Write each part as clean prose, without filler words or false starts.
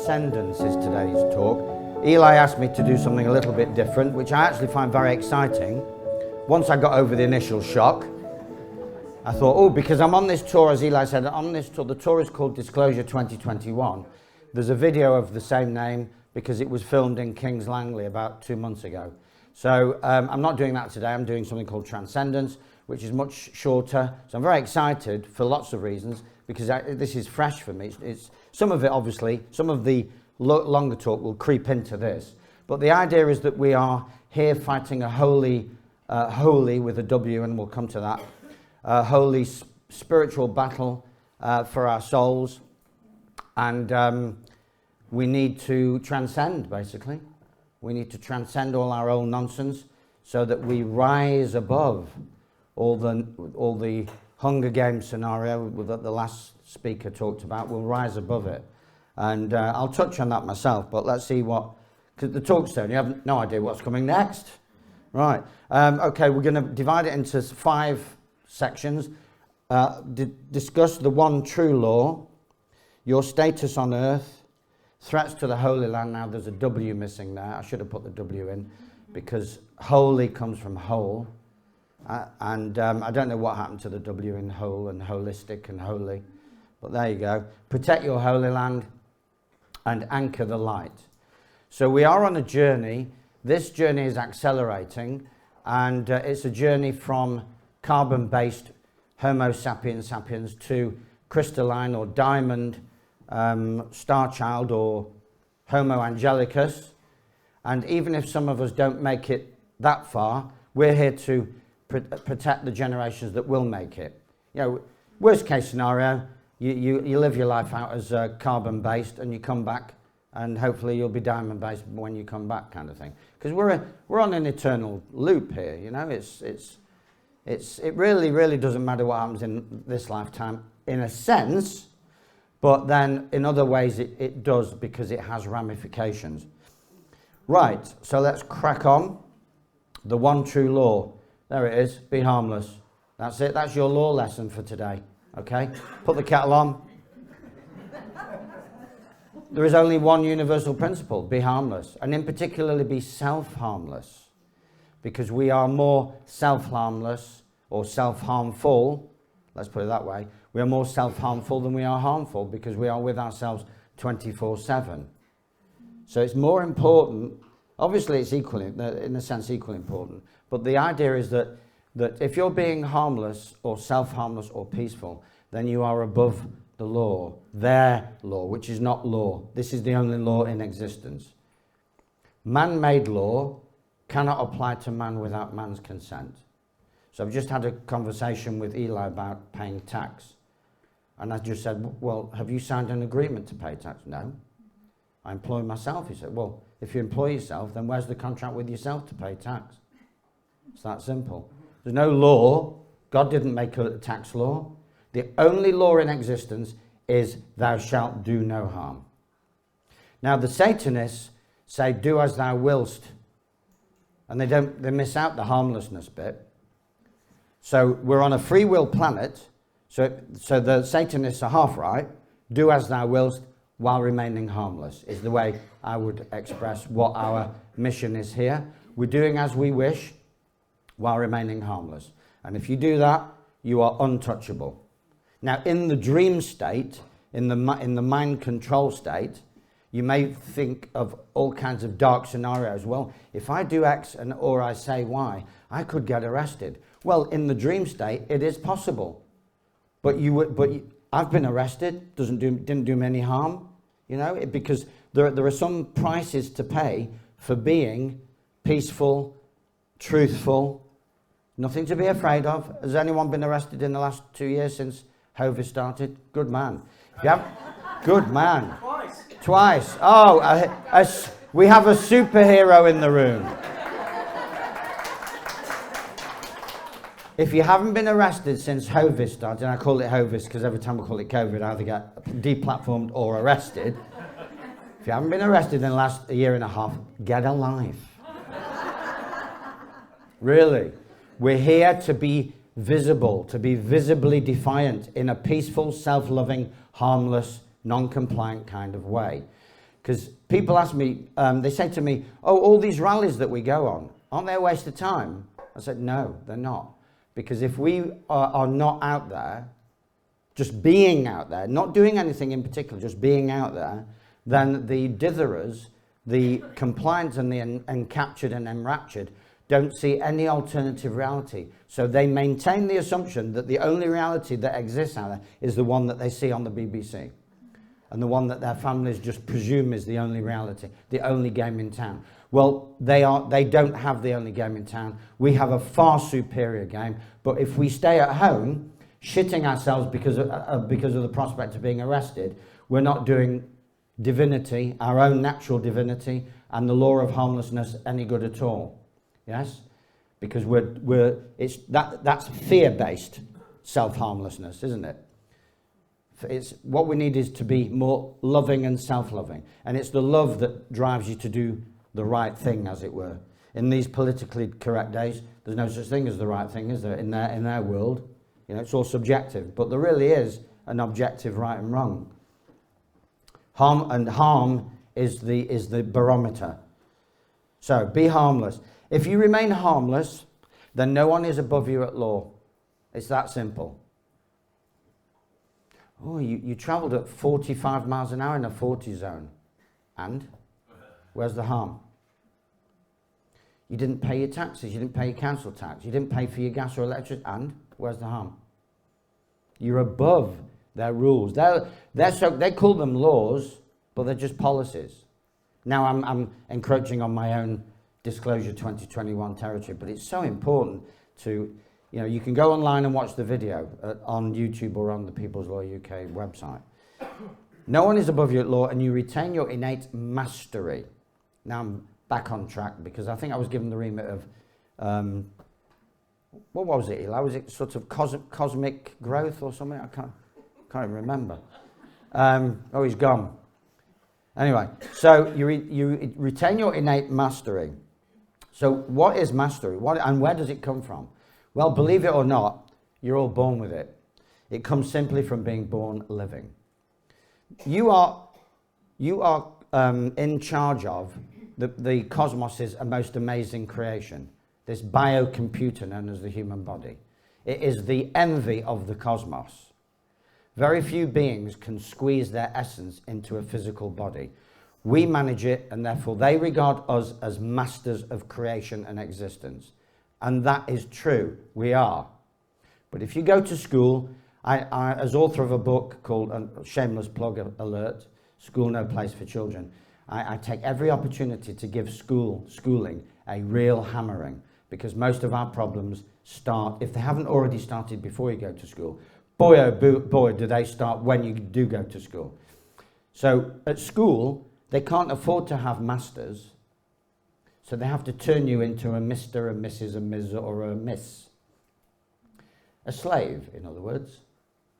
Transcendence is today's talk. Eli asked me to do something a little bit different, which I actually find very exciting. Once I got over the initial shock, I thought, oh, because I'm on this tour, as Eli said, on this tour, the tour is called Disclosure 2021. There's a video of the same name because it was filmed in Kings Langley about 2 months ago. So I'm not doing that today. I'm doing something called Transcendence, which is much shorter. So I'm very excited for lots of reasons because this is fresh for me. It's some of it, obviously, some of the longer talk will creep into this. But the idea is that we are here fighting a holy with a W, and we'll come to that, holy spiritual battle for our souls. And we need to transcend, basically. We need to transcend all our own nonsense so that we rise above all the Hunger Games scenario that the last speaker talked about. We'll rise above it. And I'll touch on that myself, but let's see because the talk's done. You have no idea what's coming next. Right. Okay, we're going to divide it into 5 sections. Discuss the one true law, your status on earth, threats to the Holy Land. Now there's a W missing there. I should have put the W in because holy comes from whole. And I don't know what happened to the W in whole and holistic and holy. But there you go. Protect your Holy Land and anchor the light. So we are on a journey. This journey is accelerating. And it's a journey from carbon-based Homo sapiens sapiens to crystalline or diamond star child or Homo angelicus. And even if some of us don't make it that far, we're here to protect the generations that will make it. You know, worst case scenario, you live your life out as carbon-based and you come back and hopefully you'll be diamond-based when you come back, kind of thing. Because we're on an eternal loop here, you know. It really doesn't matter what happens in this lifetime, in a sense, but then in other ways it does because it has ramifications. Right, so let's crack on. The one true law. There it is, be harmless. That's it, that's your law lesson for today, okay? Put the kettle on. There is only one universal principle, be harmless, and in particularly be self-harmless, because we are more self-harmless or self-harmful, let's put it that way, we are more self-harmful than we are harmful because we are with ourselves 24/7. So it's more important, obviously it's equally, in a sense, equally important, but the idea is that if you're being harmless or self-harmless or peaceful, then you are above the law, their law, which is not law. This is the only law in existence. Man-made law cannot apply to man without man's consent. So I've just had a conversation with Eli about paying tax. And I just said, well, have you signed an agreement to pay tax? No. I employ myself. He said, well, if you employ yourself, then where's the contract with yourself to pay tax? It's that simple. There's no law. God didn't make a tax law. The only law in existence is thou shalt do no harm. Now the Satanists say do as thou willst, and they miss out the harmlessness bit. So we're on a free will planet, so the Satanists are half right. Do as thou willst while remaining harmless is the way I would express what our mission is here. We're doing as we wish while remaining harmless. And if you do that, you are untouchable. Now, in the dream state, in the mind control state, you may think of all kinds of dark scenarios. Well, if I do X or I say Y, I could get arrested. Well, in the dream state, it is possible. But I've been arrested. Didn't do me any harm, you know, because there are some prices to pay for being peaceful, truthful, nothing to be afraid of. Has anyone been arrested in the last 2 years since Hovis started? Good man. If you have, good man. Twice. Oh, we have a superhero in the room. If you haven't been arrested since Hovis started, and I call it Hovis because every time we call it COVID, I either get deplatformed or arrested. If you haven't been arrested in the last year and a half, get a life. Really. We're here to be visible, to be visibly defiant in a peaceful, self-loving, harmless, non-compliant kind of way. Because people ask me, they say to me, oh, all these rallies that we go on, aren't they a waste of time? I said, no, they're not. Because if we are not out there, just being out there, not doing anything in particular, just being out there, then the ditherers, the compliant and the encaptured and enraptured, don't see any alternative reality. So they maintain the assumption that the only reality that exists out there is the one that they see on the BBC. And the one that their families just presume is the only reality, the only game in town. Well, they don't have the only game in town. We have a far superior game. But if we stay at home, shitting ourselves because of the prospect of being arrested, we're not doing divinity, our own natural divinity, and the law of harmlessness any good at all. Yes? Because that's fear-based self-harmlessness, isn't it? It's what we need is to be more loving and self-loving, and it's the love that drives you to do the right thing, as it were. In these politically correct days, there's no such thing as the right thing, is there? In their world, you know, it's all subjective, but there really is an objective right and wrong. Harm is the barometer. So be harmless. If you remain harmless, then no one is above you at law. It's that simple. Oh, you travelled at 45 miles an hour in a 40 zone. And? Where's the harm? You didn't pay your taxes, you didn't pay your council tax, you didn't pay for your gas or electricity, and? Where's the harm? You're above their rules. They call them laws, but they're just policies. Now I'm encroaching on my own Disclosure 2021 territory, but it's so important to, you know, you can go online and watch the video on YouTube or on the People's Law UK website. No one is above you at law, and you retain your innate mastery. Now I'm back on track because I think I was given the remit of, what was it, Eli? Was it sort of cosmic growth or something? I can't even remember. Oh, he's gone. Anyway, so you retain your innate mastery. So what is mastery? And where does it come from? Well, believe it or not, you're all born with it. It comes simply from being born living. You are in charge of the cosmos's most amazing creation, this biocomputer known as the human body. It is the envy of the cosmos. Very few beings can squeeze their essence into a physical body. We manage it, and therefore they regard us as masters of creation and existence. And that is true, we are. But if you go to school, I as author of a book called, shameless plug alert, School No Place for Children, I take every opportunity to give schooling a real hammering, because most of our problems start, if they haven't already started before you go to school, boy oh boy do they start when you do go to school. So at school, they can't afford to have masters, so they have to turn you into a Mr., a Mrs., a Ms., or a Miss. A slave, in other words.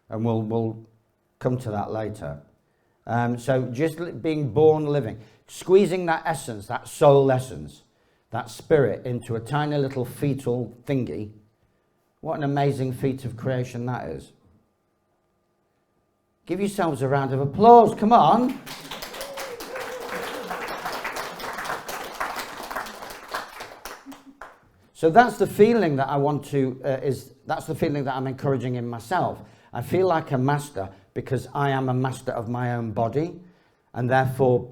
And we'll come to that later. So just being born living, squeezing that essence, that soul essence, that spirit into a tiny little fetal thingy. What an amazing feat of creation that is. Give yourselves a round of applause, come on. So that's the feeling that I want to, that's the feeling that I'm encouraging in myself. I feel like a master because I am a master of my own body, and therefore,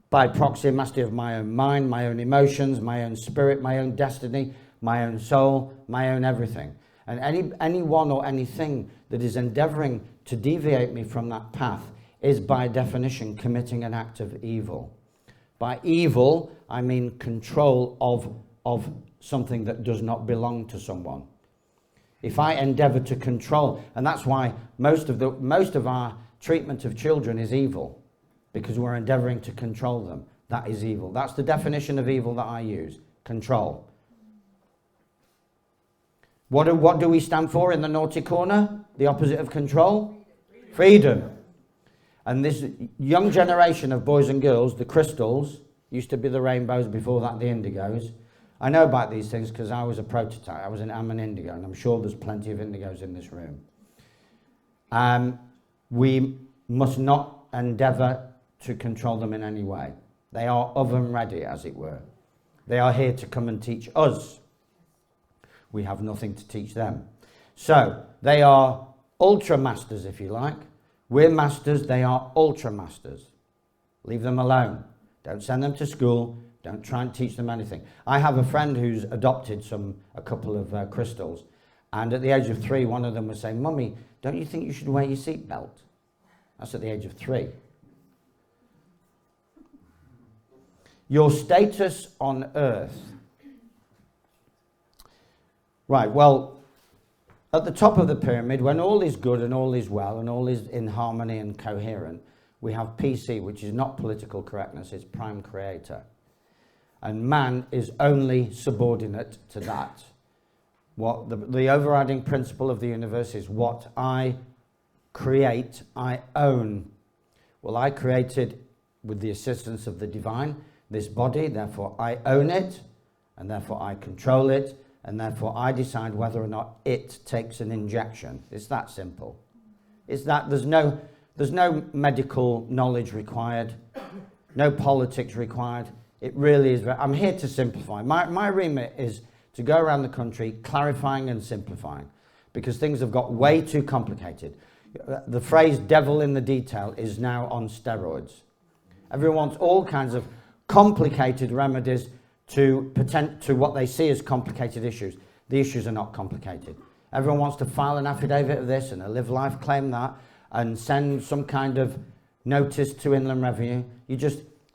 by proxy, a master of my own mind, my own emotions, my own spirit, my own destiny, my own soul, my own everything. And anyone or anything that is endeavoring to deviate me from that path is by definition committing an act of evil. By evil, I mean control of something that does not belong to someone. If I endeavor to control, and that's why most of our treatment of children is evil, because we're endeavoring to control them. That is evil. That's the definition of evil that I use, control. What do we stand for in the naughty corner? The opposite of control? Freedom. And this young generation of boys and girls, the crystals, used to be the rainbows, before that the indigos. I know about these things because I was a prototype. I'm an indigo, and I'm sure there's plenty of indigos in this room. We must not endeavour to control them in any way. They are oven ready, as it were. They are here to come and teach us. We have nothing to teach them. So they are ultra masters, if you like. We're masters, they are ultra masters. Leave them alone. Don't send them to school. Don't try and teach them anything. I have a friend who's adopted a couple of crystals, and at the age of 3, one of them was saying, "Mummy, don't you think you should wear your seatbelt?" That's at the age of 3. Your status on earth. Right, well, at the top of the pyramid, when all is good and all is well and all is in harmony and coherent, we have PC, which is not political correctness, it's prime creator. And man is only subordinate to that. What the overriding principle of the universe is what I create, I own. Well, I created, with the assistance of the divine, this body, therefore I own it, and therefore I control it, and therefore I decide whether or not it takes an injection. It's that simple. It's that there's no medical knowledge required, no politics required. It really is. I'm here to simplify. My remit is to go around the country clarifying and simplifying, because things have got way too complicated. The phrase devil in the detail is now on steroids. Everyone wants all kinds of complicated remedies to what they see as complicated issues. The issues are not complicated. Everyone wants to file an affidavit of this and a live life claim that and send some kind of notice to Inland Revenue.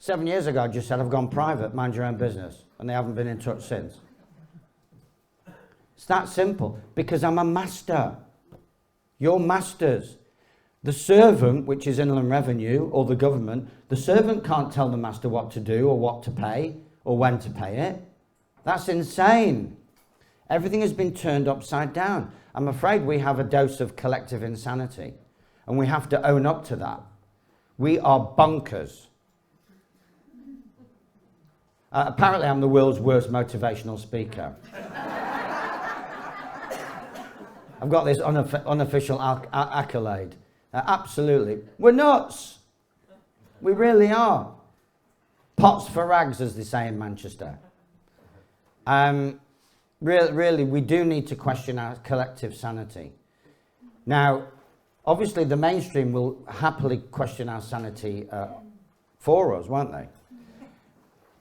7 years ago, I just said, I've gone private, mind your own business. And they haven't been in touch since. It's that simple, because I'm a master. You're masters. The servant, which is Inland Revenue or the government, the servant can't tell the master what to do or what to pay or when to pay it. That's insane. Everything has been turned upside down. I'm afraid we have a dose of collective insanity, and we have to own up to that. We are bonkers. Apparently, I'm the world's worst motivational speaker. I've got this unofficial accolade. Absolutely. We're nuts. We really are. Pots for rags, as they say in Manchester. Really, we do need to question our collective sanity. Now, obviously, the mainstream will happily question our sanity for us, won't they?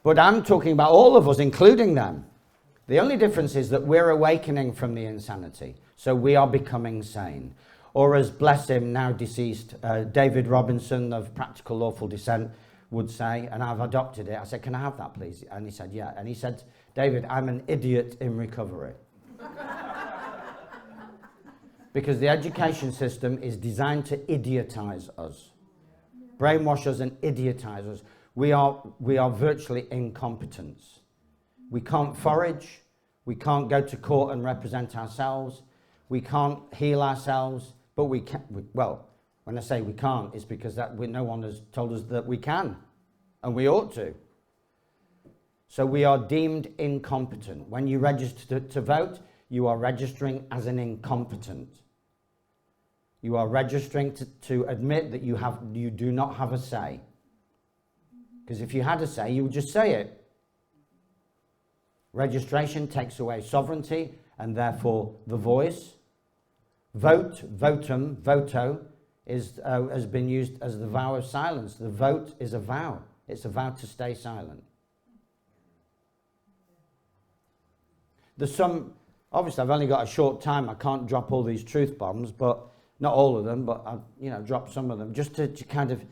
But I'm talking about all of us, including them. The only difference is that we're awakening from the insanity. So we are becoming sane. Or as, bless him, now deceased, David Robinson of Practical Lawful Dissent would say, and I've adopted it. I said, "Can I have that, please?" And he said, "Yeah." And he said, "David, I'm an idiot in recovery." Because the education system is designed to idiotize us. Brainwash us and idiotize us. We are virtually incompetent. We can't forage. We can't go to court and represent ourselves. We can't heal ourselves. But we can. Well, when I say we can't, it's because no one has told us that we can, and we ought to. So we are deemed incompetent. When you register to vote, you are registering as an incompetent. You are registering to admit that you do not have a say. Because if you had a say, you would just say it. Registration takes away sovereignty and therefore the voice. Vote, votum, voto has been used as the vow of silence. The vote is a vow. It's a vow to stay silent. There's some, obviously I've only got a short time. I can't drop all these truth bombs, but not all of them, but I've dropped some of them just to kind of,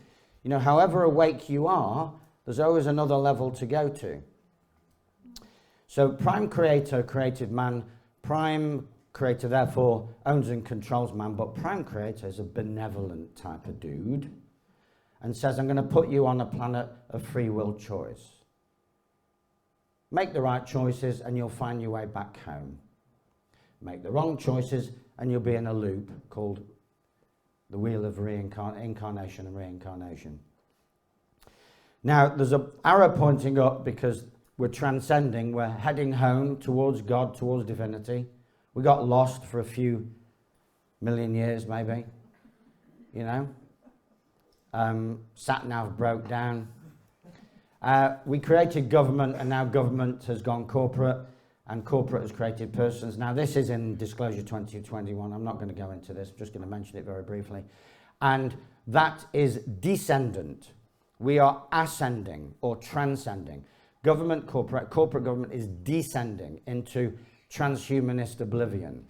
however awake you are, there's always another level to go to. So prime creator created man. Prime creator therefore owns and controls man, but prime creator is a benevolent type of dude and says, I'm going to put you on a planet of free will choice. Make the right choices and you'll find your way back home. Make the wrong choices and you'll be in a loop called the wheel of incarnation and reincarnation. Now, there's an arrow pointing up because we're transcending, we're heading home towards God, towards divinity. We got lost for a few million years, maybe, Sat nav broke down. We created government, and now government has gone corporate, and corporate has created persons. Now this is in Disclosure 2021. I'm not going to go into this, I'm just going to mention it very briefly. And that is descendant. We are ascending or transcending. Government, corporate government is descending into transhumanist oblivion.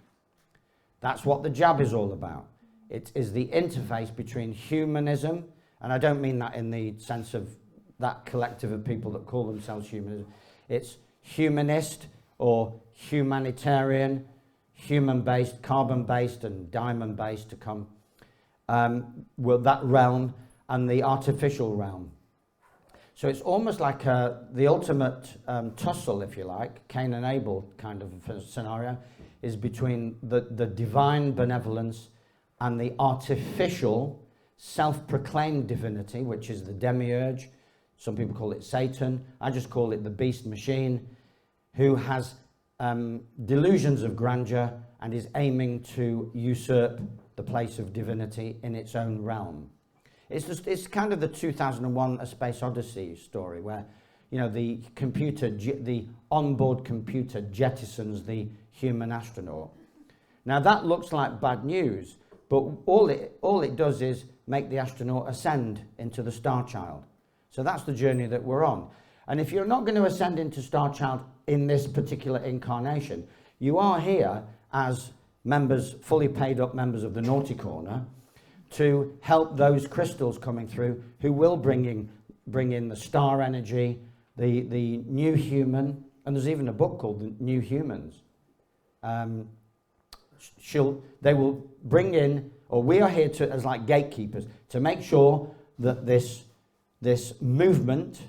That's what the jab is all about. It is the interface between humanism, and I don't mean that in the sense of that collective of people that call themselves humanism. It's humanist or humanitarian, human-based, carbon-based and diamond-based to come. Well, that realm and the artificial realm. So it's almost like the ultimate tussle, if you like, Cain and Abel kind of scenario, is between the divine benevolence and the artificial self-proclaimed divinity, which is the demiurge. Some people call it Satan. I just call it the beast machine, who has delusions of grandeur and is aiming to usurp the place of divinity in its own realm. It's kind of the 2001 A Space Odyssey story where, you know, the onboard computer jettisons the human astronaut. Now that looks like bad news, but all it does is make the astronaut ascend into the Star Child. So that's the journey that we're on. And if you're not going to ascend into Star Child in this particular incarnation, you are here as members, fully paid up members of the Naughty Corner, to help those crystals coming through who will bring in the star energy, the new human, and there's even a book called The New Humans. They will bring in, or we are here to, as like gatekeepers, to make sure that this movement,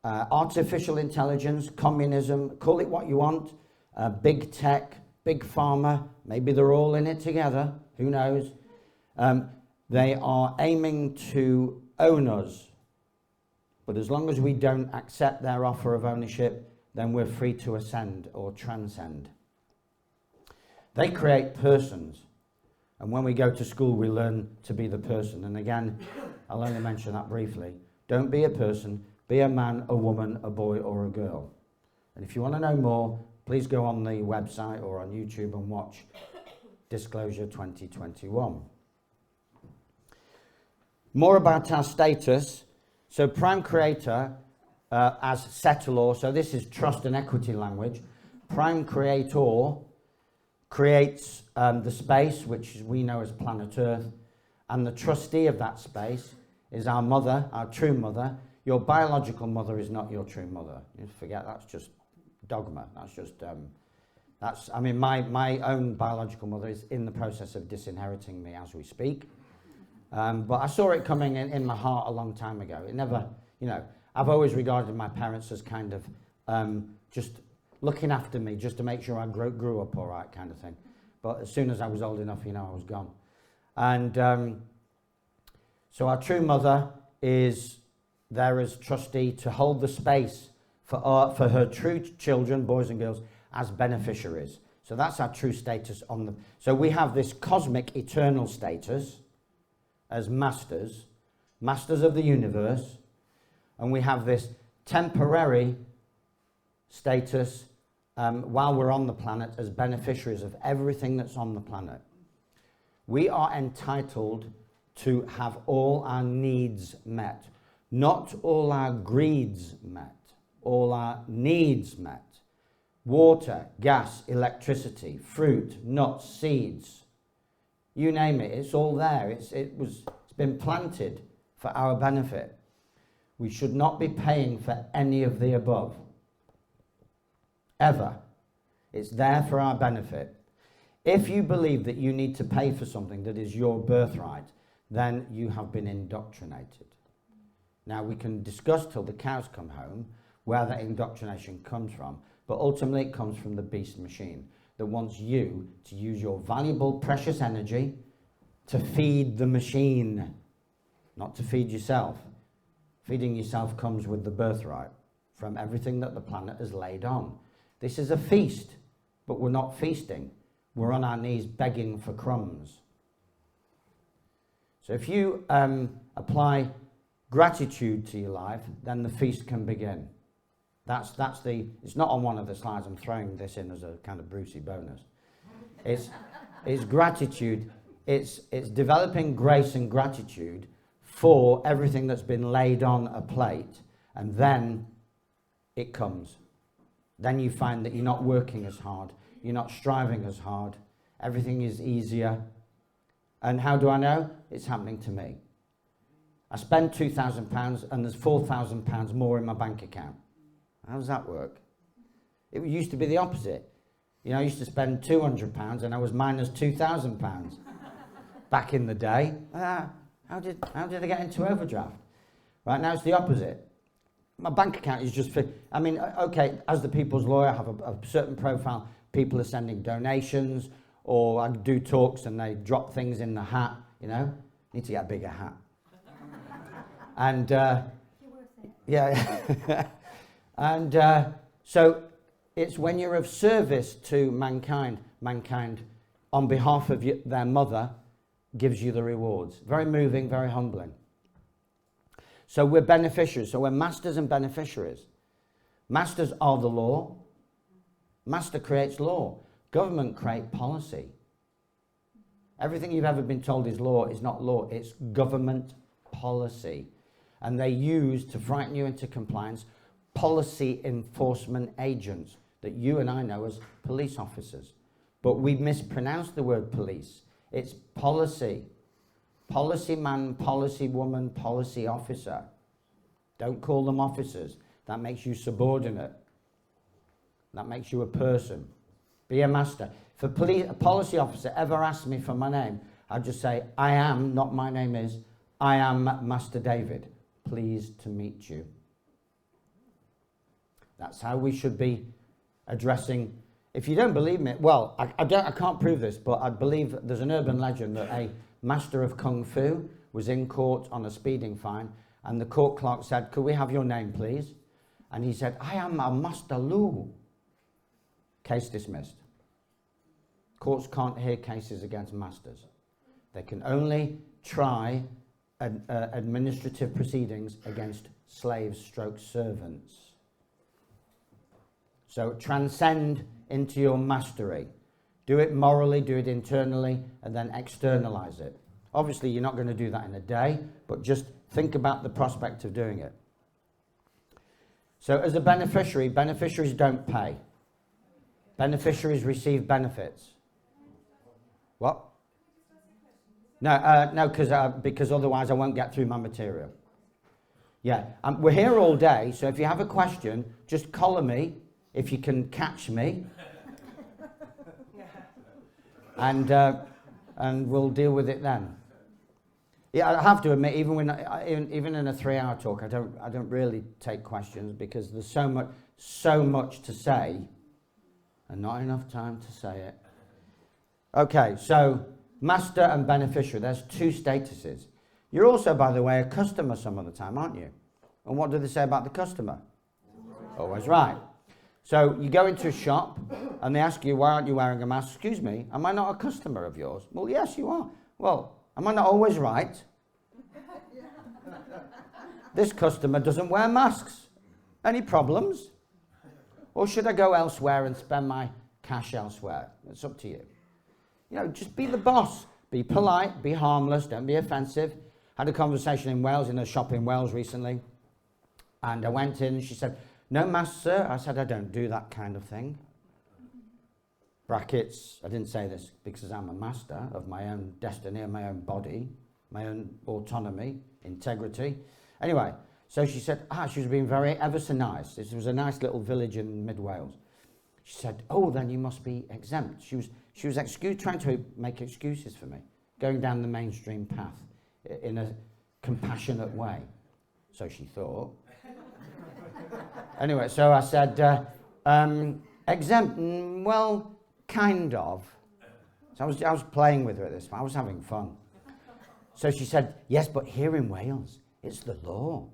artificial intelligence, communism, call it what you want, big tech, big pharma, maybe they're all in it together, who knows? They are aiming to own us. But as long as we don't accept their offer of ownership, then we're free to ascend or transcend. They create persons. And when we go to school, we learn to be the person. And again, I'll only mention that briefly. Don't be a person, be a man, a woman, a boy, or a girl. And if you want to know more, please go on the website or on YouTube and watch Disclosure 2021. More about our status. So Prime Creator as settlor, so this is trust and equity language. Prime Creator creates the space, which we know as planet Earth, and the trustee of that space is our mother, our true mother. Your biological mother is not your true mother. You forget, that's just dogma. That's just, I mean, my own biological mother is in the process of disinheriting me as we speak. But I saw it coming in my heart a long time ago. It never, you know, I've always regarded my parents as kind of just looking after me, just to make sure I grew up all right, kind of thing. But as soon as I was old enough, you know, I was gone. And so our true mother is there as trustee to hold the space for her true children, boys and girls, as beneficiaries. So that's our true status on them. So we have this cosmic eternal status as masters of the universe, and we have this temporary status while we're on the planet as beneficiaries of everything that's on the planet. We are entitled to have all our needs met, not all our greeds met, all our needs met. Water, gas, electricity, fruit, nuts, seeds, you name it, it's all there. It's been planted for our benefit. We should not be paying for any of the above, ever. It's there for our benefit. If you believe that you need to pay for something that is your birthright, then you have been indoctrinated. Now, we can discuss till the cows come home where that indoctrination comes from, but ultimately it comes from the beast machine that wants you to use your valuable, precious energy to feed the machine, not to feed yourself. Feeding yourself comes with the birthright from everything that the planet has laid on. This is a feast, but we're not feasting. We're on our knees begging for crumbs. So if you apply gratitude to your life, then the feast can begin. That's it's not on one of the slides. I'm throwing this in as a kind of Brucey bonus. It's gratitude. It's developing grace and gratitude for everything that's been laid on a plate, and then it comes. Then you find that you're not working as hard, you're not striving as hard, everything is easier. And how do I know? It's happening to me. I spend £2,000 and there's £4,000 more in my bank account. How does that work? It used to be the opposite. You know, I used to spend £200 and I was minus £2,000 back in the day. How did I get into overdraft? Right now it's the opposite. My bank account is just, I mean, okay, as the people's lawyer, I have a certain profile. People are sending donations, or I do talks and they drop things in the hat, you know. Need to get a bigger hat. And, yeah. And so it's when you're of service to mankind on behalf of their mother gives you the rewards. Very moving, very humbling. So we're beneficiaries. So we're masters and beneficiaries. Masters are the law. Master creates law. Government create policy. Everything you've ever been told is law is not law. It's government policy. And they use, to frighten you into compliance, policy enforcement agents that you and I know as police officers. But we mispronounce the word police. It's policy. Policy man, policy woman, policy officer. Don't call them officers. That makes you subordinate. That makes you a person. Be a master. If a policy officer ever asks me for my name, I'd just say, I am, not my name is, I am Master David. Pleased to meet you. That's how we should be addressing. If you don't believe me, well, I can't prove this, but I believe there's an urban legend that a master of Kung Fu was in court on a speeding fine, and the court clerk said, could we have your name, please? And he said, I am a Master Lu. Case dismissed. Courts can't hear cases against masters. They can only try administrative proceedings against slaves stroke servants. So transcend into your mastery. Do it morally, do it internally, and then externalize it. Obviously, you're not going to do that in a day, but just think about the prospect of doing it. So as a beneficiary, beneficiaries don't pay. Beneficiaries receive benefits. What? No, because otherwise I won't get through my material. Yeah, we're here all day, so if you have a question, just collar me if you can catch me. And we'll deal with it then. Yeah, I have to admit, even in a 3-hour talk, I don't really take questions because there's so much to say, and not enough time to say it. Okay, so master and beneficiary. There's 2 statuses. You're also, by the way, a customer some of the time, aren't you? And what do they say about the customer? Always right. So you go into a shop and they ask you, why aren't you wearing a mask? Excuse me, am I not a customer of yours? Well, yes, you are. Well, am I not always right? This customer doesn't wear masks. Any problems? Or should I go elsewhere and spend my cash elsewhere? It's up to you. You know, just be the boss. Be polite, be harmless, don't be offensive. Had a conversation in Wales, in a shop in Wales recently. And I went in and she said, no mask, sir. I said, I don't do that kind of thing. Brackets, I didn't say this because I'm a master of my own destiny and my own body, my own autonomy, integrity. Anyway, so she said, she was being very ever so nice. This was a nice little village in mid-Wales. She said, oh, then you must be exempt. She was trying to make excuses for me, going down the mainstream path in a compassionate way. So she thought. Anyway, so I said, exempt, well, kind of. So I was playing with her at this point. I was having fun. So she said, yes, but here in Wales, it's the law.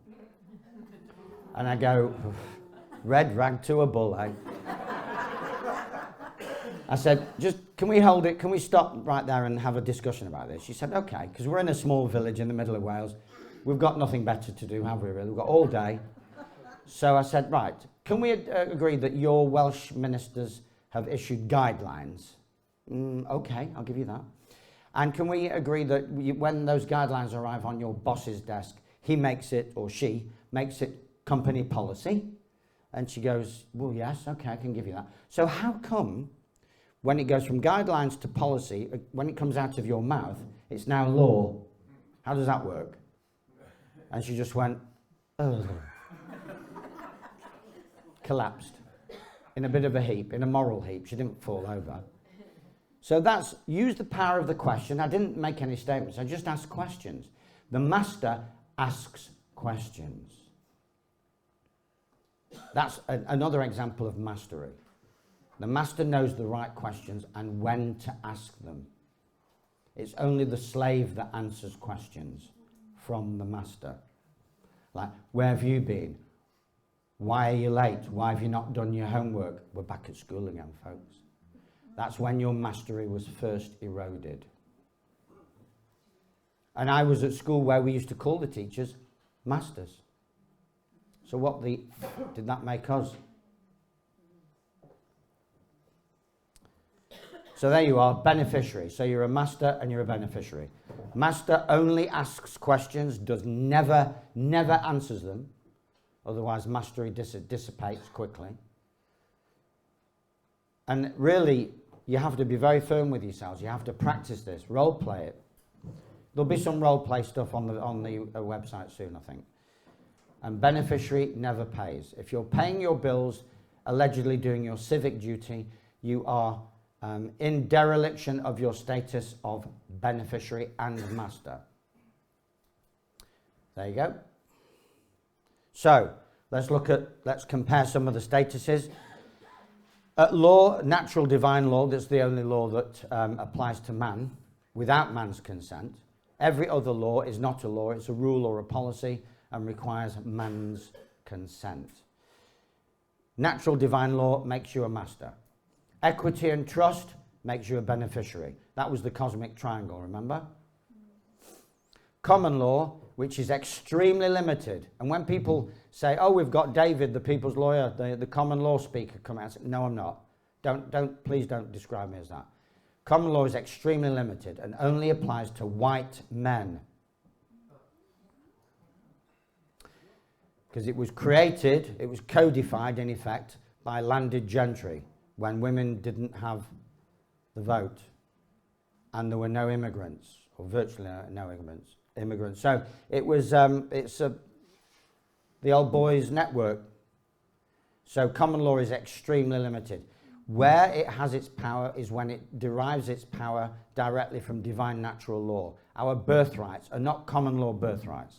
And I go, red rag to a bull, eh? I said, just, can we hold it? Can we stop right there and have a discussion about this? She said, okay, because we're in a small village in the middle of Wales. We've got nothing better to do, have we really? We've got all day. So I said, right, can we agree that your Welsh ministers have issued guidelines? Okay, I'll give you that. And can we agree that when those guidelines arrive on your boss's desk, he makes it, or she makes it company policy? And she goes, well, yes, okay, I can give you that. So how come when it goes from guidelines to policy, when it comes out of your mouth, it's now law? How does that work? And she just went, oh. Collapsed in a bit of a heap, in a moral heap. She didn't fall over. So that's, use the power of the question. I didn't make any statements, I just asked questions. The master asks questions. That's another example of mastery. The master knows the right questions and when to ask them. It's only the slave that answers questions from the master. Like, where have you been? Why are you late? Why have you not done your homework? We're back at school again, folks. That's when your mastery was first eroded. And I was at school where we used to call the teachers masters. So what did that make us? So there you are, beneficiary. So you're a master and you're a beneficiary. Master only asks questions, never answers them. Otherwise, mastery dissipates quickly. And really, you have to be very firm with yourselves. You have to practice this, role play it. There'll be some role play stuff on the website soon, I think. And beneficiary never pays. If you're paying your bills, allegedly doing your civic duty, you are in dereliction of your status of beneficiary and master. There you go. So let's compare some of the statuses. At law, natural divine law, that's the only law that applies to man without man's consent. Every other law is not a law, it's a rule or a policy and requires man's consent. Natural divine law makes you a master. Equity and trust makes you a beneficiary. That was the cosmic triangle, remember? Common law, which is extremely limited. And when people say, oh, we've got David, the people's lawyer, the common law speaker, come out and say, no, I'm not. Please don't describe me as that. Common law is extremely limited and only applies to white men. Because it was created, it was codified in effect by landed gentry when women didn't have the vote and there were no immigrants, or virtually no immigrants. So it was, the old boys network. So common law is extremely limited. Where it has its power is when it derives its power directly from divine natural law. Our birthrights are not common law birthrights.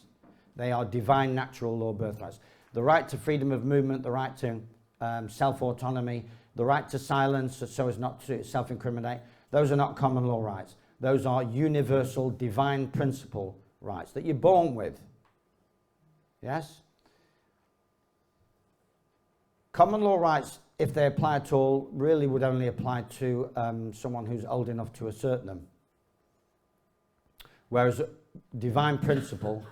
They are divine natural law birthrights. The right to freedom of movement, the right to self-autonomy, the right to silence so as not to self-incriminate, those are not common law rights. Those are universal divine principle rights that you're born with. Yes? Common law rights, if they apply at all, really would only apply to someone who's old enough to assert them. Whereas divine principle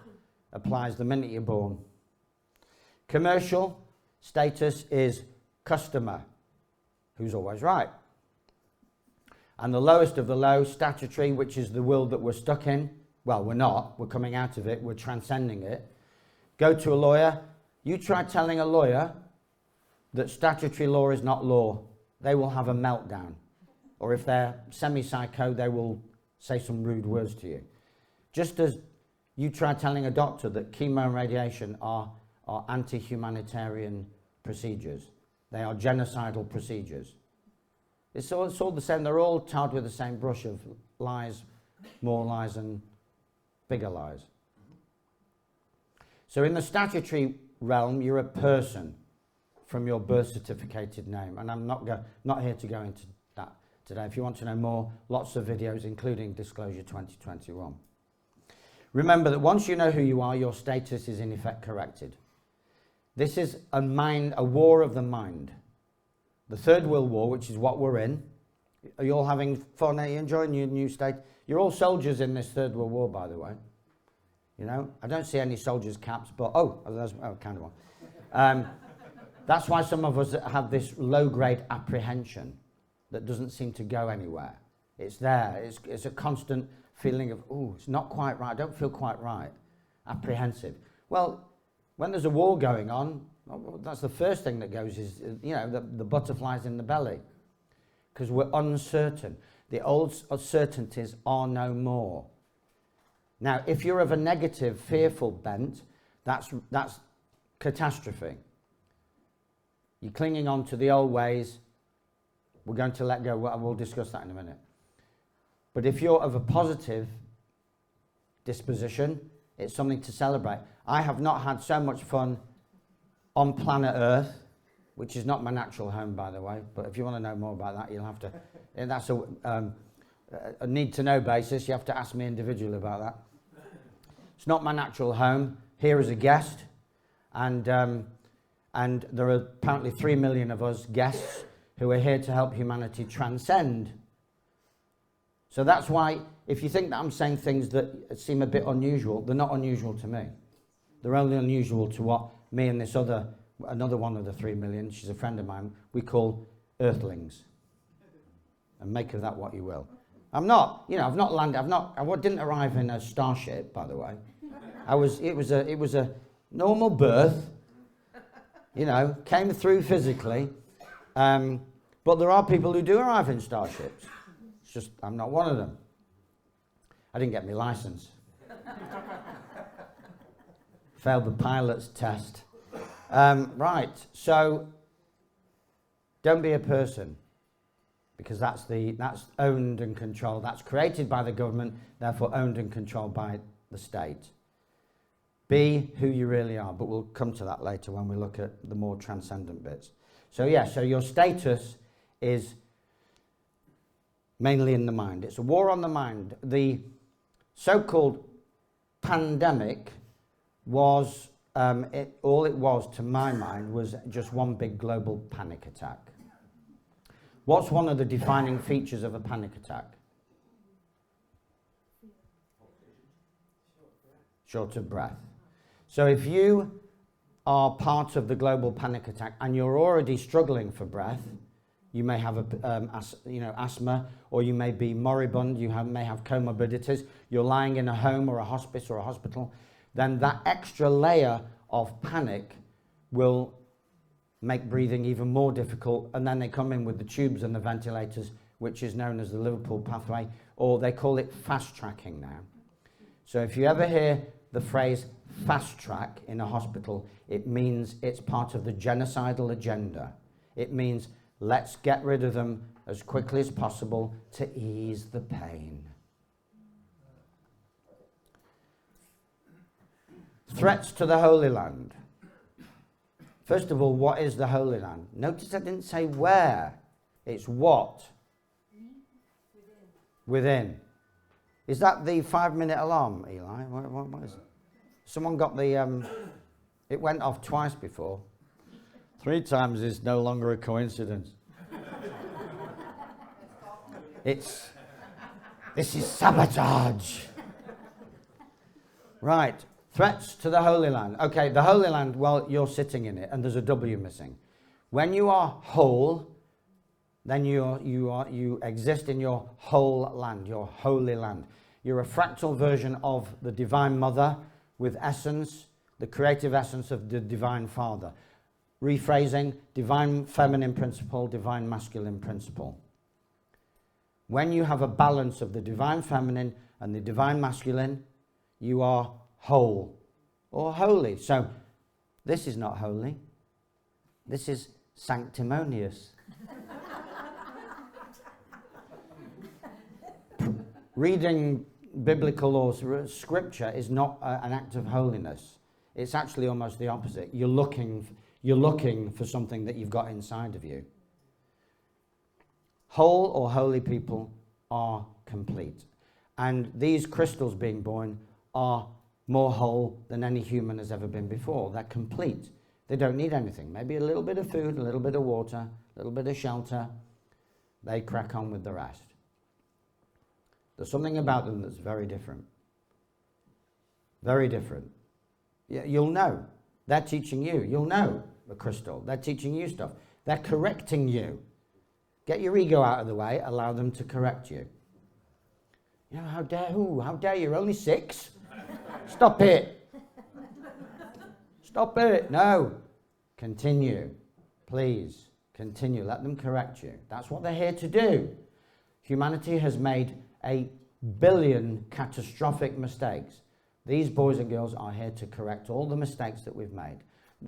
applies the minute you're born. Commercial status is customer, who's always right. And the lowest of the low, statutory, which is the world that we're stuck in. Well, we're not. We're coming out of it. We're transcending it. Go to a lawyer. You try telling a lawyer that statutory law is not law. They will have a meltdown. Or if they're semi-psycho, they will say some rude words to you. Just as you try telling a doctor that chemo and radiation are anti-humanitarian procedures. They are genocidal procedures. It's all the same. They're all tarred with the same brush of lies, more lies, and bigger lies. So in the statutory realm, you're a person from your birth certificated name. And I'm not here to go into that today. If you want to know more, lots of videos, including Disclosure 2021. Remember that once you know who you are, your status is in effect corrected. This is a war of the mind. The Third World War, which is what we're in, Are you all having fun? Are you enjoying your new state? You're all soldiers in this Third World War, by the way. You know, I don't see any soldiers' caps, but there's kind of one. That's why some of us have this low-grade apprehension that doesn't seem to go anywhere. It's there. It's a constant feeling of, oh, it's not quite right. I don't feel quite right. Apprehensive. Well, when there's a war going on, that's the first thing that goes is, you know, the butterflies in the belly. Because we're uncertain. The old certainties are no more. Now, if you're of a negative, fearful bent, that's catastrophe. You're clinging on to the old ways. We're going to let go. We'll discuss that in a minute. But if you're of a positive disposition, it's something to celebrate. I have not had so much fun on planet Earth, which is not my natural home, by the way. But if you want to know more about that, you'll have to. And that's a need-to-know basis. You have to ask me individually about that. It's not my natural home. Here as a guest, and there are apparently 3 million of us guests who are here to help humanity transcend. So that's why, if you think that I'm saying things that seem a bit unusual, they're not unusual to me. They're only unusual to what me and this another one of the 3 million, she's a friend of mine, we call earthlings. And make of that what you will. I've not landed, I didn't arrive in a starship, by the way. It was a normal birth, you know, came through physically. But there are people who do arrive in starships. It's just, I'm not one of them. I didn't get my license. Failed the pilot's test. Right, so don't be a person, because that's owned and controlled. That's created by the government, therefore owned and controlled by the state. Be who you really are, but we'll come to that later when we look at the more transcendent bits. So so your status is mainly in the mind. It's a war on the mind. The so-called pandemic was, all it was to my mind was just one big global panic attack. What's one of the defining features of a panic attack? Short of breath. So if you are part of the global panic attack and you're already struggling for breath, you may have asthma, or you may be moribund, may have comorbidities, you're lying in a home or a hospice or a hospital, then that extra layer of panic will make breathing even more difficult, and then they come in with the tubes and the ventilators, which is known as the Liverpool pathway, or they call it fast tracking now. So if you ever hear the phrase fast track in a hospital, it means it's part of the genocidal agenda. It means let's get rid of them as quickly as possible to ease the pain. Threats to the Holy Land. First of all, what is the Holy Land? Notice I didn't say where. It's what? Within. Is that the 5-minute alarm, Eli? What is it? Someone got the... it went off twice before. 3 times is no longer a coincidence. This is sabotage. Right. Threats to the Holy Land. Okay, the Holy Land, well, you're sitting in it, and there's a W missing. When you are whole, then you exist in your whole land, your holy land. You're a fractal version of the Divine Mother with essence, the creative essence of the Divine Father. Rephrasing, divine feminine principle, divine masculine principle. When you have a balance of the divine feminine and the divine masculine, you are whole or holy. So this is not holy. This is sanctimonious. Reading biblical or scripture is not an act of holiness. It's actually almost the opposite. You're looking for something that you've got inside of you. Whole or holy people are complete. And these crystals being born are more whole than any human has ever been before. They're complete. They don't need anything. Maybe a little bit of food, a little bit of water, a little bit of shelter. They crack on with the rest. There's something about them that's very different. Very different. You'll know. They're teaching you. You'll know the crystal. They're teaching you stuff. They're correcting you. Get your ego out of the way. Allow them to correct you. You know, how dare who? How dare you? You're only 6. Stop it. Stop it. No. Continue. Please. Continue. Let them correct you. That's what they're here to do. Humanity has made 1 billion catastrophic mistakes. These boys and girls are here to correct all the mistakes that we've made.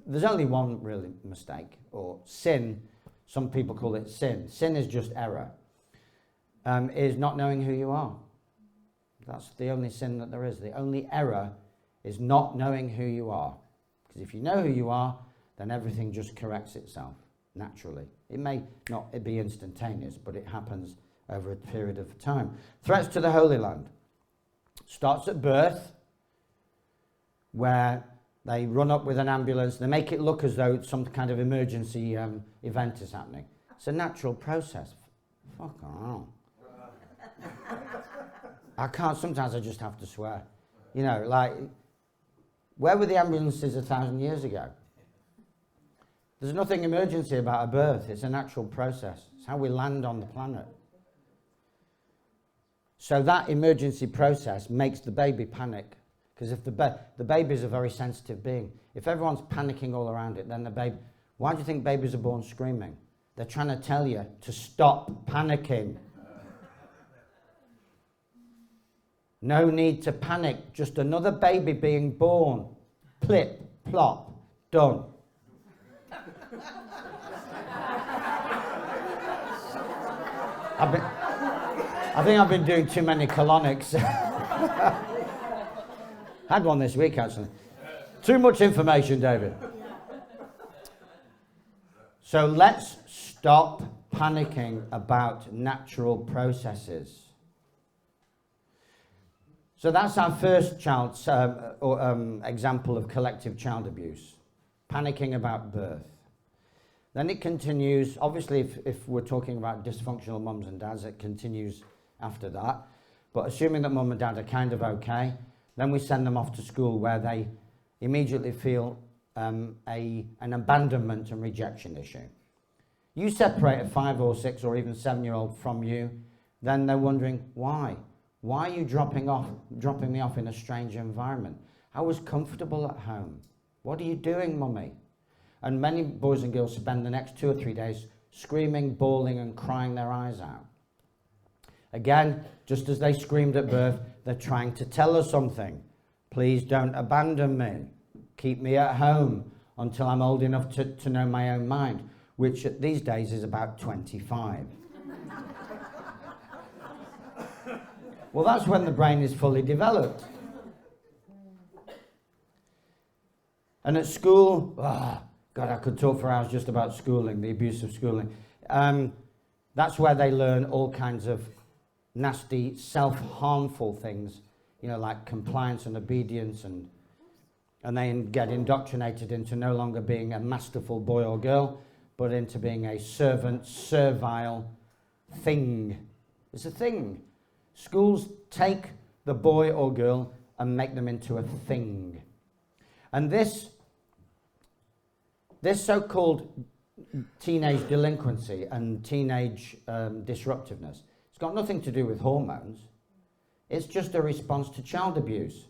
There's only one really mistake, or sin. Some people call it sin. Sin is just error. Is not knowing who you are. That's the only sin that there is. The only error is not knowing who you are. Because if you know who you are, then everything just corrects itself naturally. It may not be instantaneous, but it happens over a period of time. Threats to the Holy Land. Starts at birth, where they run up with an ambulance. They make it look as though some kind of emergency event is happening. It's a natural process. Fuck on. I can't, sometimes I just have to swear. You know, like, where were the ambulances 1,000 years ago? There's nothing emergency about a birth. It's a natural process. It's how we land on the planet. So that emergency process makes the baby panic. Because if the baby is a very sensitive being. If everyone's panicking all around it, then the baby... Why do you think babies are born screaming? They're trying to tell you to stop panicking. No need to panic. Just another baby being born. Plip, plop, done. I think I've been doing too many colonics. Had one this week, actually. Too much information, David. So let's stop panicking about natural processes. So that's our first example of collective child abuse. Panicking about birth. Then it continues, obviously if we're talking about dysfunctional mums and dads, it continues after that. But assuming that mum and dad are kind of okay, then we send them off to school where they immediately feel an abandonment and rejection issue. You separate a 5 or 6 or even 7-year-old from you, then they're wondering, why? Why are you dropping me off in a strange environment? I was comfortable at home. What are you doing, mummy? And many boys and girls spend the next 2 or 3 days screaming, bawling and crying their eyes out. Again, just as they screamed at birth, they're trying to tell us something. Please don't abandon me. Keep me at home until I'm old enough to know my own mind, which these days is about 25. Well, that's when the brain is fully developed. And at school, God, I could talk for hours just about schooling, the abuse of schooling. That's where they learn all kinds of nasty, self-harmful things, you know, like compliance and obedience, and they get indoctrinated into no longer being a masterful boy or girl, but into being a servant, servile thing. It's a thing. Schools take the boy or girl and make them into a thing. And this so-called teenage delinquency and teenage disruptiveness, it's got nothing to do with hormones. It's just a response to child abuse.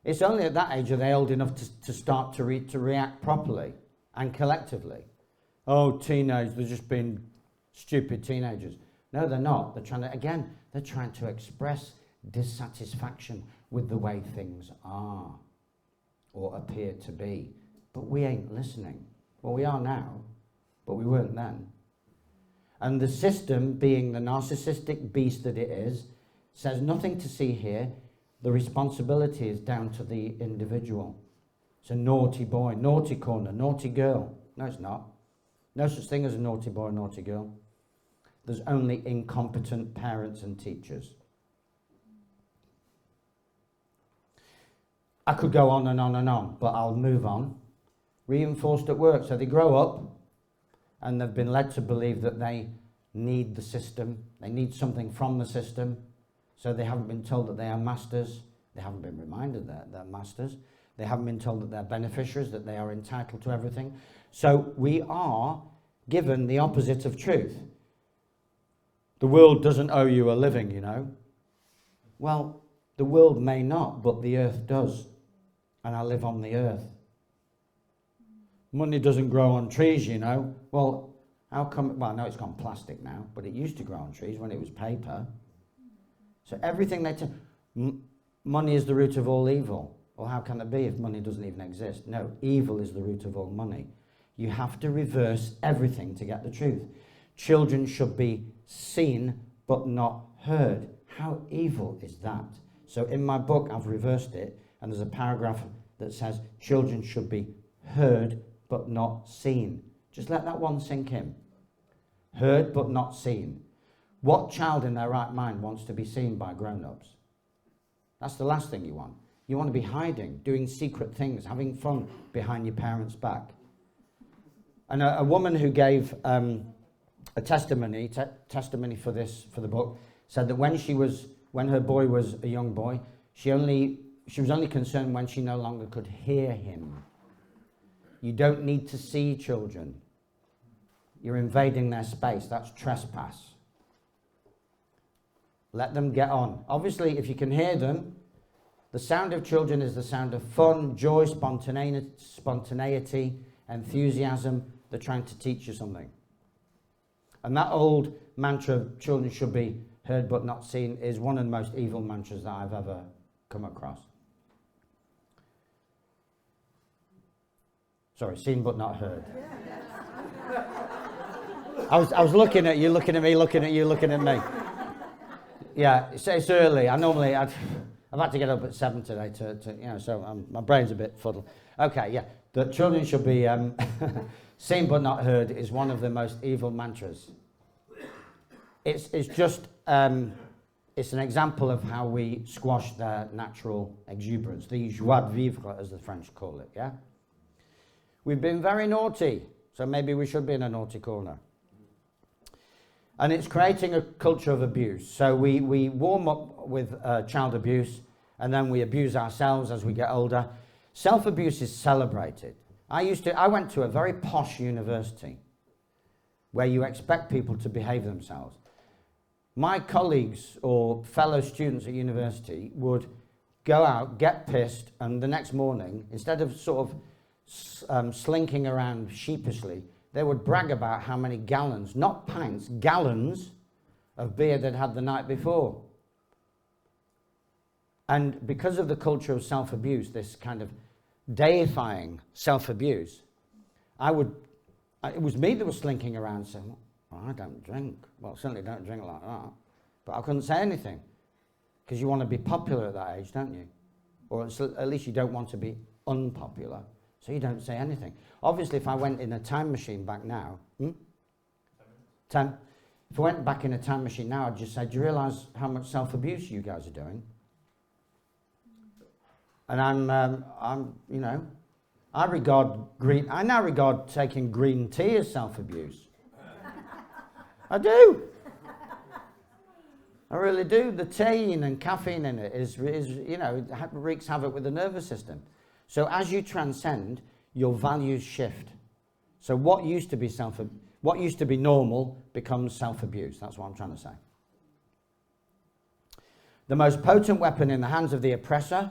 It's only at that age are they old enough to start to react properly and collectively. Oh, teenage, they're just being stupid teenagers. No, they're not. They're trying to express dissatisfaction with the way things are or appear to be. But we ain't listening. Well, we are now, but we weren't then. And the system, being the narcissistic beast that it is, says nothing to see here. The responsibility is down to the individual. It's a naughty boy, naughty corner, naughty girl. No, it's not. No such thing as a naughty boy, naughty girl. There's only incompetent parents and teachers. I could go on and on and on, but I'll move on. Reinforced at work. So they grow up and they've been led to believe that they need the system. They need something from the system. So they haven't been told that they are masters. They haven't been reminded that they're masters. They haven't been told that they're beneficiaries, that they are entitled to everything. So we are given the opposite of truth. The world doesn't owe you a living, you know. Well, the world may not, but the earth does. And I live on the earth. Money doesn't grow on trees, you know. Well, how come? Well, I know it's gone plastic now, but it used to grow on trees when it was paper. So everything money is the root of all evil. Well, how can it be if money doesn't even exist? No, evil is the root of all money. You have to reverse everything to get the truth. Children should be seen but not heard. How evil is that? So in my book, I've reversed it, and there's a paragraph that says children should be heard but not seen. Just let that one sink in. Heard but not seen. What child in their right mind wants to be seen by grown-ups? That's the last thing you want. You want to be hiding, doing secret things, having fun behind your parents' back. And a woman who gave a testimony for the book, said that when her boy was a young boy, she was only concerned when she no longer could hear him. You don't need to see children. You're invading their space. That's trespass. Let them get on. Obviously, if you can hear them, the sound of children is the sound of fun, joy, spontaneity, enthusiasm. They're trying to teach you something. And that old mantra, children should be heard but not seen, is one of the most evil mantras that I've ever come across. Sorry, seen but not heard. I was looking at you, looking at me, looking at you, looking at me. Yeah, it's early. I've had to get up at 7 today so my brain's a bit fuddled. Okay, yeah, the children should be seen but not heard is one of the most evil mantras. It's just it's an example of how we squash their natural exuberance, the joie de vivre, as the French call it. Yeah, we've been very naughty, so maybe we should be in a naughty corner. And it's creating a culture of abuse. So we warm up with child abuse, and then we abuse ourselves as we get older. Self-abuse is celebrated. I went to a very posh university where you expect people to behave themselves. My colleagues or fellow students at university would go out, get pissed, and the next morning, instead of sort of slinking around sheepishly, they would brag about how many gallons, not pints, gallons of beer they'd had the night before. And because of the culture of self-abuse, this kind of deifying self-abuse, it was me that was slinking around saying, well, I don't drink. Well, certainly don't drink like that. But I couldn't say anything, because you want to be popular at that age, don't you? Or at least you don't want to be unpopular. So you don't say anything. Obviously, if I went in a time machine back now, if I went back in a time machine now, I'd just say, do you realise how much self-abuse you guys are doing? And I now regard taking green tea as self-abuse. I do. I really do. The theine and caffeine in it is it wreaks havoc with the nervous system. So as you transcend, your values shift. So what used to be normal becomes self-abuse. That's what I'm trying to say. The most potent weapon in the hands of the oppressor,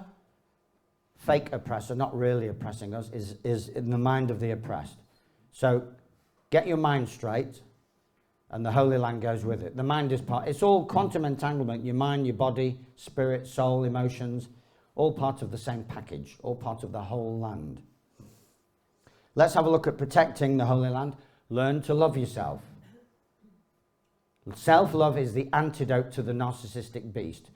fake oppressor, not really oppressing us, is in the mind of the oppressed. So get your mind straight, and the Holy Land goes with it. The mind is it's all quantum entanglement. Your mind, your body, spirit, soul, emotions, all part of the same package, all part of the whole land. Let's have a look at protecting the Holy Land. Learn to love yourself. Self-love is the antidote to the narcissistic beast.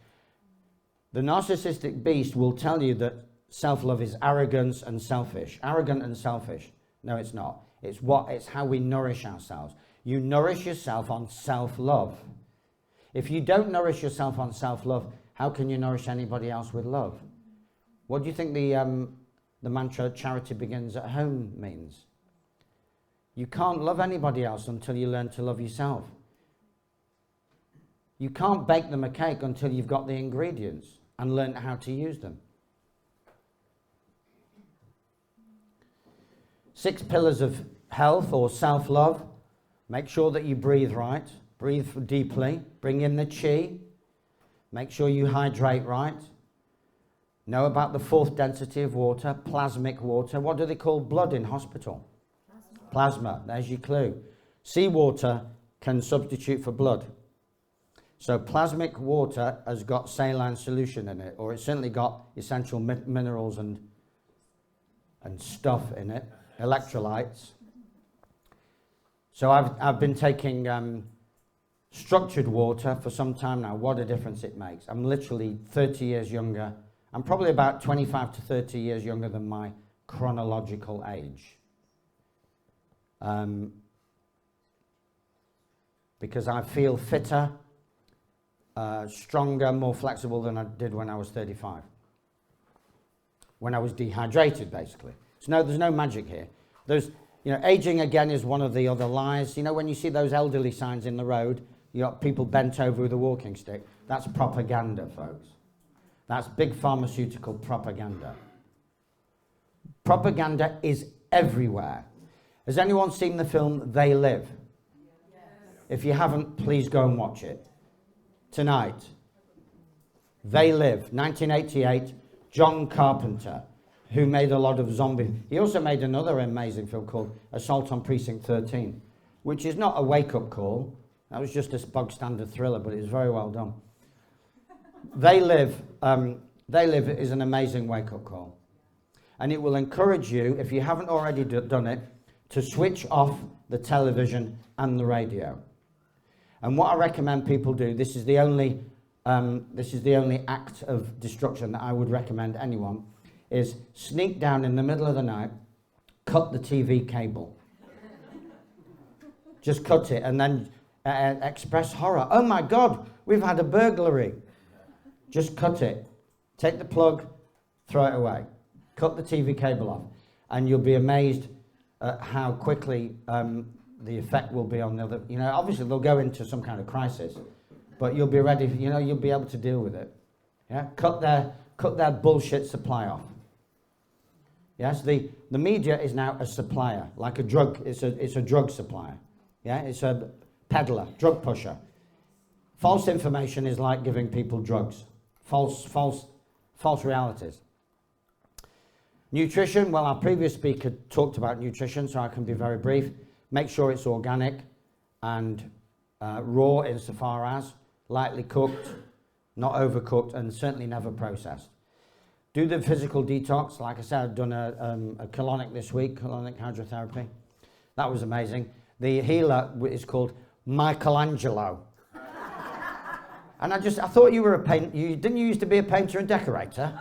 The narcissistic beast will tell you that self-love is arrogance and selfish. Arrogant and selfish. No, it's not. It's how we nourish ourselves. You nourish yourself on self-love. If you don't nourish yourself on self-love, how can you nourish anybody else with love? What do you think the mantra charity begins at home means? You can't love anybody else until you learn to love yourself. You can't bake them a cake until you've got the ingredients and learned how to use them. 6 pillars of health or self-love. Make sure that you breathe right. Breathe deeply. Bring in the chi. Make sure you hydrate right. Know about the 4th density of water, plasmic water. What do they call blood in hospital? Plasma. There's your clue. Seawater can substitute for blood. So plasmic water has got saline solution in it, or it's certainly got essential minerals and stuff in it, electrolytes. So I've been taking structured water for some time now. What a difference it makes. I'm literally 30 years younger. I'm probably about 25 to 30 years younger than my chronological age. Because I feel fitter, stronger, more flexible than I did when I was 35. When I was dehydrated, basically. So no, there's no magic here. There's, aging again is one of the other lies. When you see those elderly signs in the road, you got people bent over with a walking stick. That's propaganda, folks. That's big pharmaceutical propaganda. Propaganda is everywhere. Has anyone seen the film They Live? Yes. If you haven't, please go and watch it. Tonight. They Live, 1988, John Carpenter, who made a lot of zombie. He also made another amazing film called Assault on Precinct 13, which is not a wake-up call. That was just a bog standard thriller, but it was very well done. They Live is an amazing wake-up call. And it will encourage you, if you haven't already done it, to switch off the television and the radio. And what I recommend people do, this is the only act of destruction that I would recommend anyone, is sneak down in the middle of the night, cut the TV cable. Just cut it and then express horror. Oh my God, we've had a burglary. Just cut it. Take the plug, throw it away. Cut the TV cable off. And you'll be amazed at how quickly the effect will be on the other. Obviously they'll go into some kind of crisis, but you'll be ready, you'll be able to deal with it. Yeah? Cut their bullshit supply off. Yes, the media is now a supplier, like a drug. It's a drug supplier. Yeah, it's a peddler, drug pusher. False information is like giving people drugs. False realities. Nutrition, well, our previous speaker talked about nutrition, so I can be very brief. Make sure it's organic and raw insofar as, lightly cooked, not overcooked, and certainly never processed. Do the physical detox. Like I said, I've done a colonic this week, colonic hydrotherapy. That was amazing. The healer is called Michelangelo. And I thought you were a painter. Didn't you used to be a painter and decorator?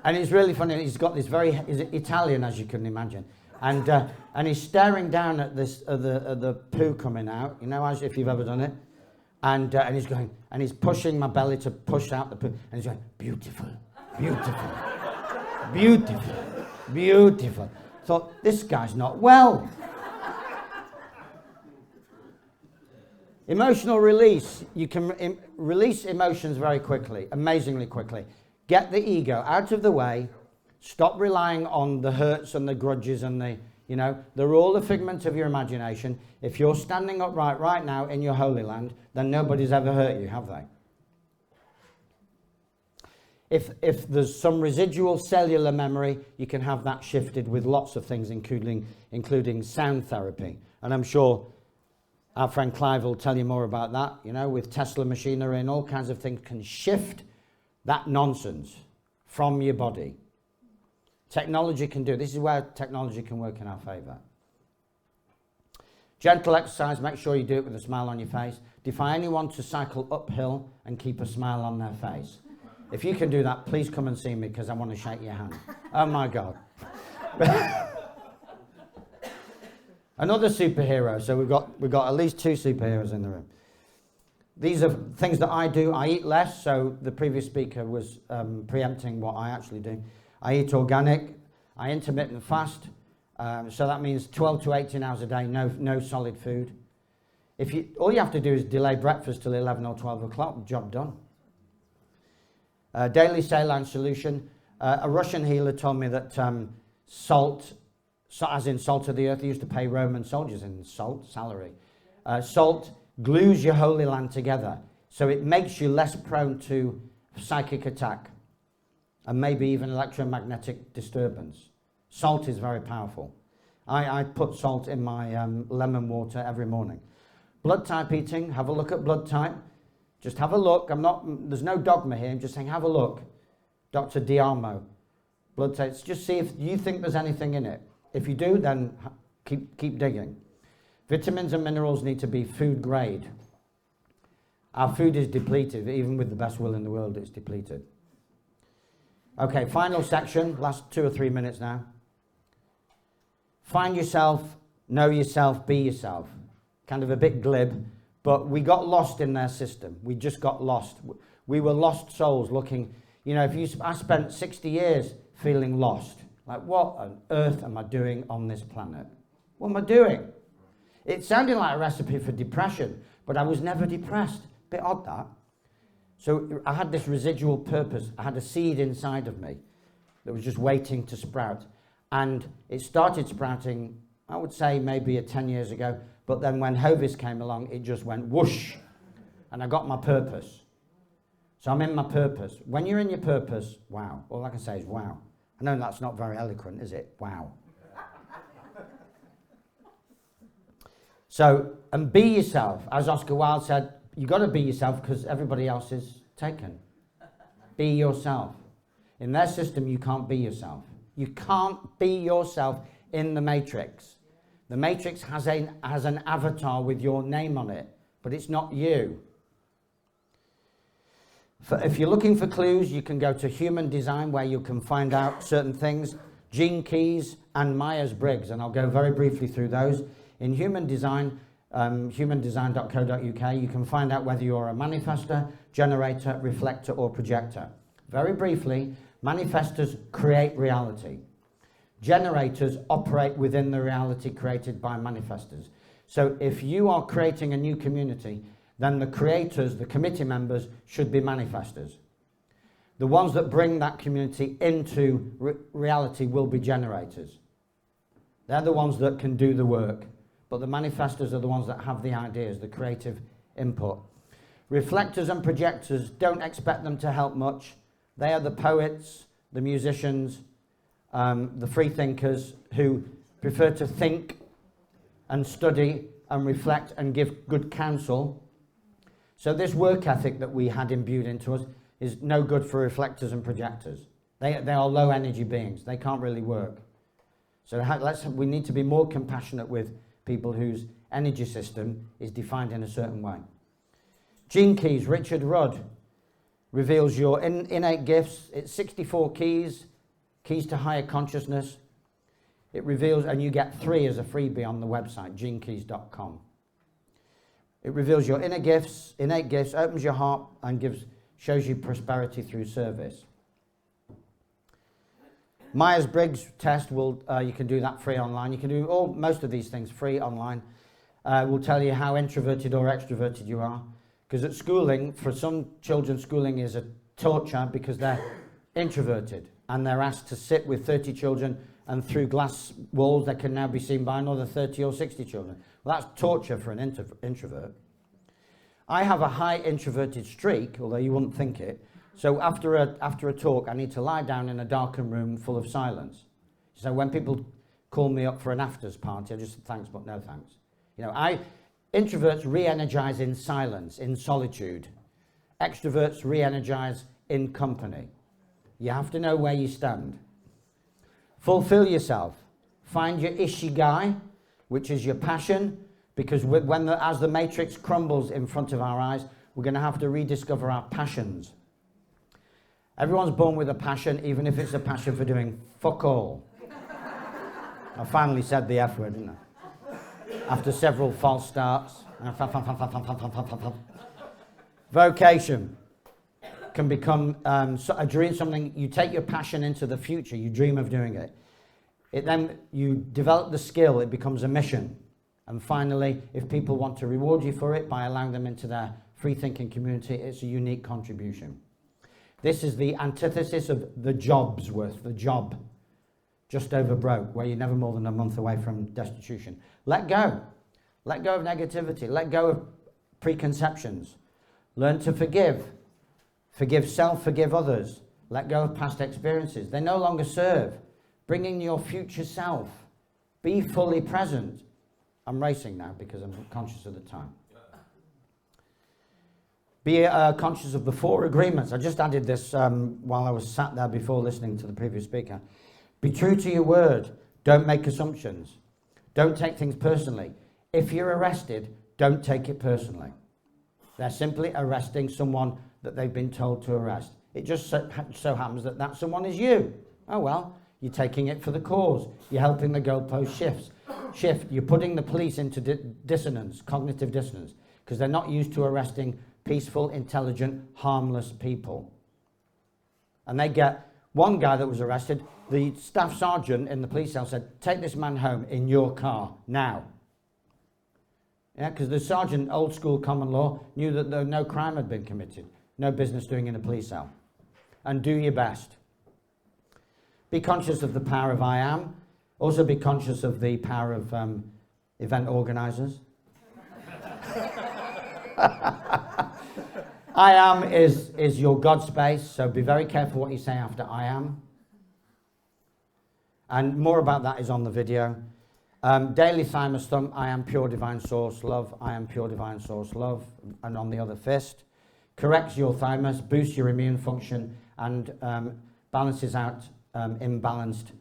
And it's really funny. He's got this he's Italian, as you can imagine. And he's staring down at this the poo coming out, as if you've ever done it. And he's going, and he's pushing my belly to push out the poo. And he's going, beautiful, beautiful, beautiful, beautiful. Thought, this guy's not well. Emotional release. You can release emotions very quickly, amazingly quickly. Get the ego out of the way. Stop relying on the hurts and the grudges and they're all a figment of your imagination. If you're standing upright right now in your holy land, then nobody's ever hurt you, have they? If there's some residual cellular memory, you can have that shifted with lots of things, including sound therapy. And I'm sure our friend Cleeve will tell you more about that, with Tesla machinery and all kinds of things can shift that nonsense from your body. Technology can do. This is where technology can work in our favour. Gentle exercise, make sure you do it with a smile on your face. Defy anyone to cycle uphill and keep a smile on their face. If you can do that, please come and see me because I want to shake your hand. Oh my God. Another superhero. So we've got at least 2 superheroes in the room. These are things that I do. I eat less, so the previous speaker was preempting what I actually do. I eat organic, I intermittent fast, so that means 12 to 18 hours a day, no solid food. All you have to do is delay breakfast till 11 or 12 o'clock, job done. Daily saline solution. A Russian healer told me that salt, as in salt of the earth, they used to pay Roman soldiers in salary. Salt glues your holy land together, so it makes you less prone to psychic attack and maybe even electromagnetic disturbance. Salt is very powerful. I put salt in my lemon water every morning. Blood type eating, have a look at blood type. Just have a look. There's no dogma here. I'm just saying have a look. Dr. Diarmo, blood types. Just see if you think there's anything in it. If you do, then keep digging. Vitamins and minerals need to be food grade. Our food is depleted. Even with the best will in the world, it's depleted. Okay, final section. Last 2 or 3 minutes now. Find yourself, know yourself, be yourself. Kind of a bit glib, but we got lost in their system. We just got lost. We were lost souls looking, I spent 60 years feeling lost. Like, what on earth am I doing on this planet? What am I doing? It sounded like a recipe for depression, but I was never depressed. Bit odd, that. So I had this residual purpose. I had a seed inside of me that was just waiting to sprout. And it started sprouting, I would say maybe 10 years ago, but then when Hovis came along, it just went whoosh, and I got my purpose. So I'm in my purpose. When you're in your purpose, wow. All I can say is wow. I know that's not very eloquent, is it? Wow. So, and be yourself. As Oscar Wilde said, you got to be yourself because everybody else is taken. Be yourself. In their system, you can't be yourself. You can't be yourself in the Matrix. The Matrix has an avatar with your name on it, but it's not you. If you're looking for clues, you can go to Human Design, where you can find out certain things, Gene Keys and Myers-Briggs, and I'll go very briefly through those. In Human Design, humandesign.co.uk, you can find out whether you're a manifestor, generator, reflector, or projector. Very briefly, manifestors create reality. Generators operate within the reality created by manifestors. So if you are creating a new community, then the creators, the committee members, should be manifestors. The ones that bring that community into reality will be generators. They're the ones that can do the work, but the manifestors are the ones that have the ideas, the creative input. Reflectors and projectors, don't expect them to help much. They are the poets, the musicians, the free thinkers who prefer to think and study and reflect and give good counsel. So this work ethic that we had imbued into us is no good for reflectors and projectors. They are low energy beings. They can't really work. So we need to be more compassionate with people whose energy system is defined in a certain way. Gene Keys, Richard Rudd reveals your innate gifts. It's 64 keys to higher consciousness. It reveals, and you get 3 as a freebie on the website, genekeys.com. It reveals your innate gifts, opens your heart, and shows you prosperity through service. Myers-Briggs test you can do that free online. You can do most of these things free online. Will tell you how introverted or extroverted you are. Because at schooling, for some children, schooling is a torture because they're introverted and they're asked to sit with 30 children, and through glass walls they can now be seen by another 30 or 60 children. Well, that's torture for an introvert. I have a high introverted streak, although you wouldn't think it. So after a talk, I need to lie down in a darkened room full of silence. So when people call me up for an afters party, I just say thanks, but no thanks. Introverts re-energize in silence, in solitude. Extroverts re-energize in company. You have to know where you stand. Fulfill yourself. Find your Ikigai, which is your passion, because as the matrix crumbles in front of our eyes, we're going to have to rediscover our passions. Everyone's born with a passion, even if it's a passion for doing fuck all. I finally said the F word, didn't I? After several false starts. Vocation can become a dream, something you take your passion into the future, you dream of doing it. Then you develop the skill, it becomes a mission. And finally, if people want to reward you for it by allowing them into their free thinking community, it's a unique contribution. This is the antithesis of the job's worth, the job, just over broke, where you're never more than a month away from destitution. Let go. Let go of negativity. Let go of preconceptions. Learn to forgive. Forgive self, forgive others. Let go of past experiences. They no longer serve. Bring in your future self. Be fully present. I'm racing now because I'm conscious of the time. Be conscious of the 4 agreements. I just added this while I was sat there before listening to the previous speaker. Be true to your word. Don't make assumptions. Don't take things personally. If you're arrested, don't take it personally. They're simply arresting someone that they've been told to arrest. It just so happens that that someone is you. Oh well, you're taking it for the cause. You're helping the goalpost shift. You're putting the police into dissonance, cognitive dissonance, because they're not used to arresting peaceful, intelligent, harmless people. And they get one guy that was arrested, the staff sergeant in the police cell said, take this man home in your car now. Yeah, because the sergeant, old school common law, knew that no crime had been committed, no business doing in a police cell. And do your best. Be conscious of the power of I am. Also be conscious of the power of event organisers. I am is your God space, so be very careful what you say after I am. And more about that is on the video. Daily thymus thump, I am pure divine source love, I am pure divine source love, and on the other fist. Corrects your thymus, boosts your immune function, and balances out imbalanced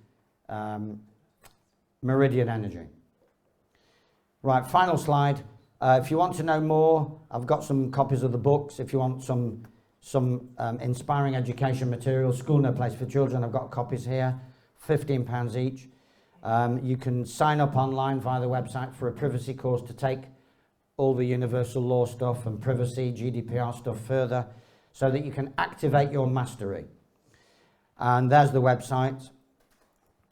meridian energy. Right, final slide. If you want to know more, I've got some copies of the books. If you want some inspiring education material, School No Place for Children, I've got copies here, £15 each. You can sign up online via the website for a privacy course to take all the universal law stuff and privacy, GDPR stuff further, so that you can activate your mastery. And there's the website.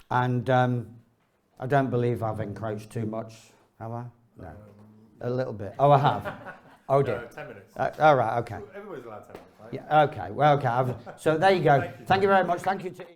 And I don't believe I've encroached too much, have I? No. A little bit. Oh, I have. Oh dear. 10 minutes. All right, okay. Everybody's allowed 10 minutes, right? Yeah, okay. Well, okay. So there you go. Thank you very much. Thank you to